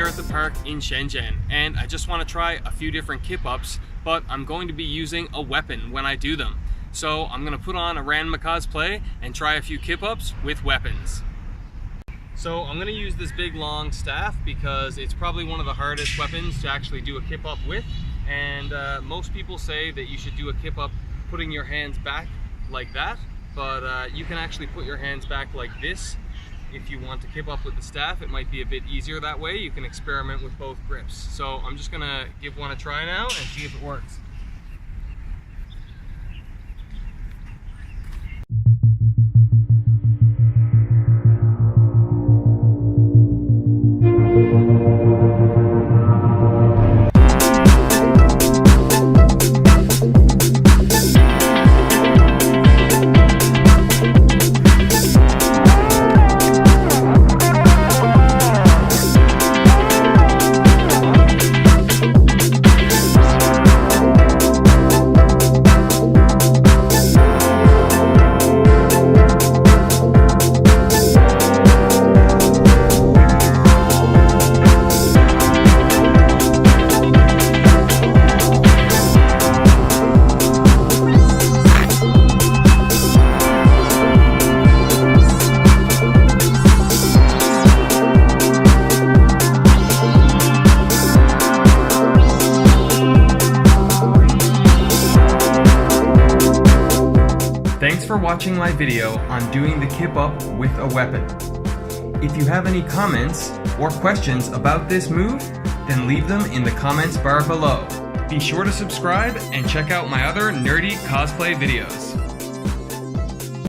at the park in Shenzhen, and I just want to try a few different Kip Ups, but I'm going to be using a weapon when I do them. So I'm going to put on a Ranma Cosplay and try a few Kip Ups with weapons. So I'm going to use this big long staff because it's probably one of the hardest weapons to actually do a Kip Up with, and most people say that you should do a Kip Up putting your hands back like that, but you can actually put your hands back like this. If you want to Kip Up with the staff, it might be a bit easier that way. You can experiment with both grips. So I'm just gonna give one a try now and see if it works. Thanks for watching my video on doing the Kip Up with a weapon. If you have any comments or questions about this move, then leave them in the comments bar below. Be sure to subscribe and check out my other nerdy cosplay videos.